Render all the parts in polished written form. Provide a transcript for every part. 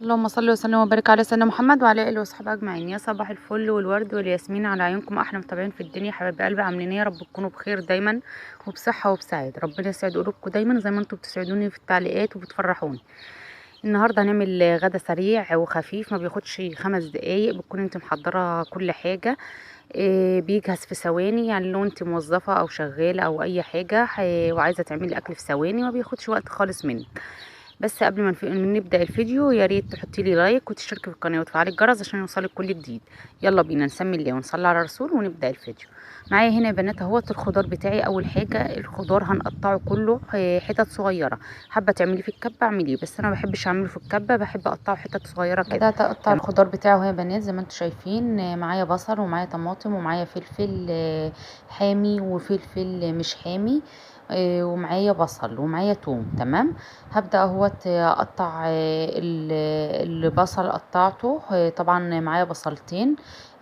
اللهم صل وسلم وبارك على سيدنا محمد وعلى اله وصحبه اجمعين. يا صباح الفل والورد والياسمين على عيونكم احلى متابعين في الدنيا، حبايب قلبي، عاملين ايه؟ يا رب تكونوا بخير دايما وبصحه وبسعاده. ربنا يسعد قلوبكم دايما زي ما انتم بتسعدوني في التعليقات وبتفرحوني. النهارده هنعمل غدا سريع وخفيف، ما بياخدش 5 دقايق، بتكون انت محضره كل حاجه. بيجهز في ثواني، يعني لو انت موظفه او شغاله او اي حاجه وعايزه تعملي اكل في ثواني، ما بياخدش وقت خالص منك. بس قبل ما نبدأ الفيديو، يا ريت تحطي لي لايك وتشتركي في القناة وتفعلي الجرس عشان يوصلك كل جديد. يلا بينا نسمي الله ونصلي على الرسول ونبدأ الفيديو. معايا هنا يا بنات اهوت الخضار بتاعي. اول حاجة الخضار هنقطعه كله حتت صغيرة. حابة تعملي في الكبة اعمليه، بس انا ما بحبش اعمله في الكبة، بحب اقطعه حتت صغيرة كده. بدأت اقطع الخضار بتاعه يا بنات زي ما انتم شايفين. معايا بصل ومعايا طماطم ومعايا فلفل حامي وفلفل مش حامي، ومعايا بصل ومعايا توم. تمام. هبدأ اهوت اقطع البصل قطعته. طبعا معايا بصلتين،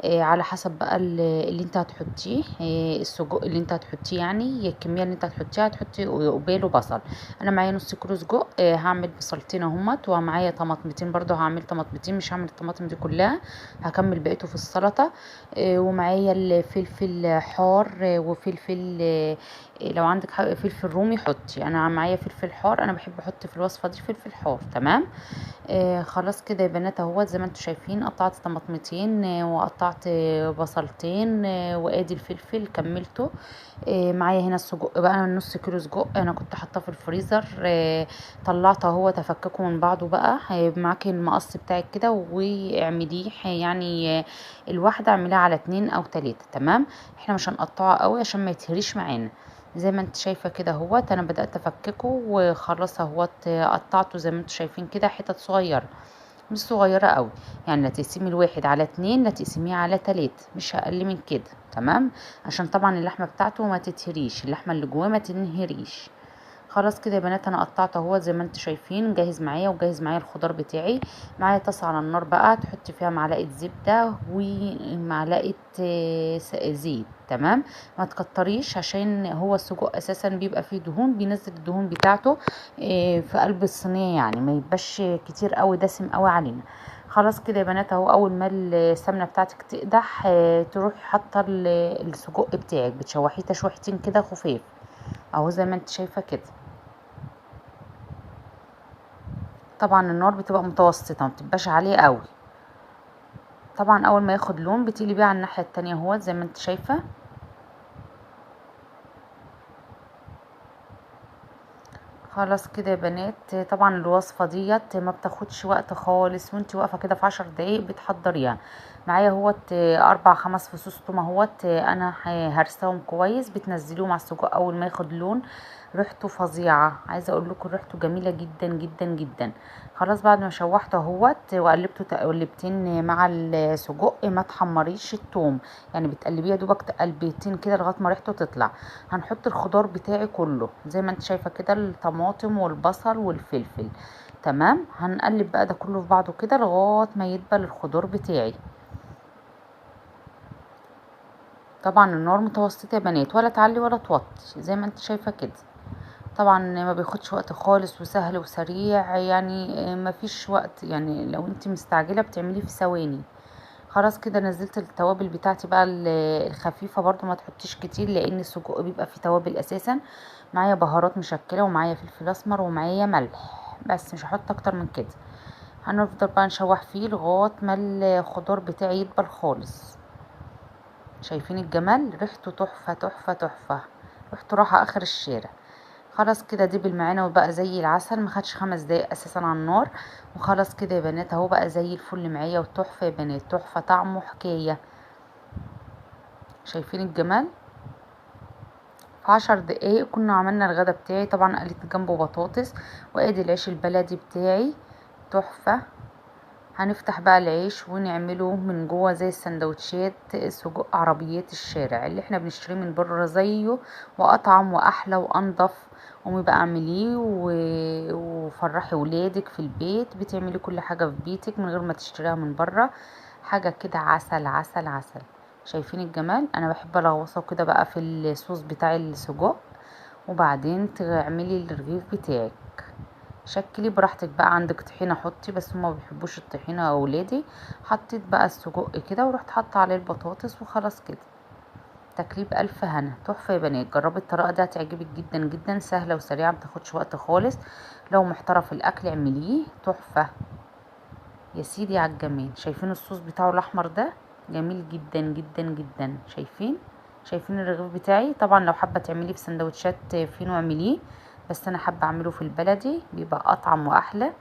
على حسب بقى اللي انت هتحطيه، السجق اللي انت هتحطيه، يعني الكميه اللي انت هتحطيها هتحطي قباله بصل. انا معايا نص كيلو سجق، هعمل بصلتين اهمت، ومعايا طماطمتين برضو، هعمل طماطمتين، مش هعمل الطماطم دي كلها، هكمل بقيته في السلطه. ومعايا الفلفل حار، وفلفل لو عندك فلفل رومي حطي. انا معايا فلفل حار، انا بحب احط في الوصفه دي فلفل حار. تمام. خلاص كده يا بنات اهوت زي ما انتم شايفين، قطعت طماطمتين وقطعت بصلتين، وادي الفلفل كملته. معايا هنا السجق بقى، نص كيلو سجق انا كنت حاطاه في الفريزر، طلعته اهو تفككه من بعضه بقى. معاكي المقص بتاعك كده واعمليه، يعني الواحده اعمليها على 2 أو 3. تمام. احنا مش هنقطعه قوي عشان ما يتهريش معانا. زي ما انت شايفه كده اهوت انا بدات افككه وخلاص اهوت قطعته زي ما انتم شايفين كده حتت صغيره، مش صغيره قوي. يعني لا تقسمي الواحد على 2، لا تقسميه على 3، مش اقل من كده. تمام. عشان طبعا اللحمه بتاعته ما تتهريش، اللحمه اللي جواه ما تنهريش. خلاص كده يا بنات انا قطعته اهو زي ما انتم شايفين، جاهز معايا وجاهز معايا الخضار بتاعي. معايا طاسه على النار بقى، تحطي فيها معلقه زبده ومعلقه زيت. تمام. ما تكتريش عشان هو السجق اساسا بيبقى فيه دهون، بينزل الدهون بتاعته في قلب الصينيه، يعني ما يبقاش كتير قوي دسم قوي علينا. خلاص كده يا بنات اهو، اول ما السمنه بتاعتك تقدح تروحي حاطه السجق بتاعك، بتشوحيه تشويحتين كده خفاف اهو زي ما انت شايفه كده. طبعا النار بتبقى متوسطه، ما بتبقاش عاليه قوي. طبعا اول ما ياخد لون بتقلبيه على الناحيه التانية اهو زي ما انت شايفه. خلاص كده يا بنات، طبعا الوصفه ديت ما بتاخدش وقت خالص، وانت واقفه كده في 10 دقايق بتحضريها. معايا اهوت 4 5 فصوص توم اهوت، انا هرساهم كويس، بتنزلوه مع السجق اول ما ياخد لون. ريحته فظيعه، عايزه اقول لكم ريحته جميله جدا جدا جدا. خلاص بعد ما شوحته اهوت وقلبته تقلبتين مع السجق، ما تحمريش التوم، يعني بتقلبيه يا دوبك تقلبتين كده لغايه ما ريحته تطلع. هنحط الخضار بتاعي كله زي ما انت شايفه كده، الطماطم والبصل والفلفل. تمام. هنقلب بقى ده كله في بعضه كده لغايه ما يدبل الخضار بتاعي. طبعا النار متوسطه يا بنات، ولا تعلي ولا توطي زي ما انت شايفه كده. طبعا ما بياخدش وقت خالص وسهل وسريع، يعني ما فيش وقت، يعني لو انت مستعجله بتعمليه في ثواني. خلاص كده نزلت التوابل بتاعتي بقى الخفيفه، برضو ما تحطيش كتير لان السجق بيبقى فيه توابل اساسا. معايا بهارات مشكله ومعايا فلفل اسمر ومعايا ملح، بس مش هحط اكتر من كده. هنفضل بقى نشوح فيه لغايه ما الخضار بتاعي يدبل خالص. شايفين الجمال؟ ريحته تحفه تحفه تحفه، ريحته راحه اخر الشارع. خلاص كده دبل معانا وبقى زي العسل، ما خدش 5 دقايق اساسا على النار. وخلاص كده يا بنات اهو بقى زي الفل معايا، وتحفه يا بنات، تحفه، طعمه حكايه. شايفين الجمال؟ في 10 دقايق كنا عملنا الغدا بتاعي. طبعا قليت جنبه بطاطس، وادي العيش البلدي بتاعي تحفه. هنفتح بقى العيش ونعمله من جوه زي السندوتشات، سجق عربيات الشارع اللي احنا بنشتريه من بره، زيه واطعم واحلى وانضف. قومي بقى اعمليه وفرحي ولادك في البيت، بتعملي كل حاجه في بيتك من غير ما تشتريها من بره. حاجه كده عسل عسل عسل. شايفين الجمال؟ انا بحب الغوصه كده بقى في الصوص بتاع السجق، وبعدين تعملي الرغيف بتاعك. شكلي براحتك بقى، عندك طحينه حطي، بس هما مبيحبوش الطحينه اولادي. حطيت بقى السجق كده ورحت حاطه عليه البطاطس وخلاص كده. تاكليه بألف هنا، تحفة يا بنات. جربي الطريقة دي هتعجبك جدا جدا، سهلة وسريعة متاخدش وقت خالص. لو محتارة في الأكل اعمليه، تحفة يا سيدي على الجمال. شايفين الصوص بتاعه الأحمر ده؟ جميل جدا جدا جدا. شايفين الرغيف بتاعي؟ طبعا لو حابة تعمليه في سندوتشات فينو اعمليه، بس أنا حابة أعمله في البلدي، بيبقى أطعم وأحلى.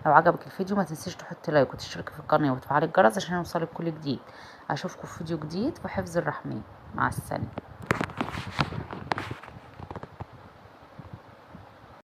لو عجبك الفيديو ما تنسيش تحطي لايك وتشتركي في القناة وتفعلي الجرس عشان يوصلك كل جديد. أشوفكم في فيديو جديد، وحفظ الرحمن. مع السلامة.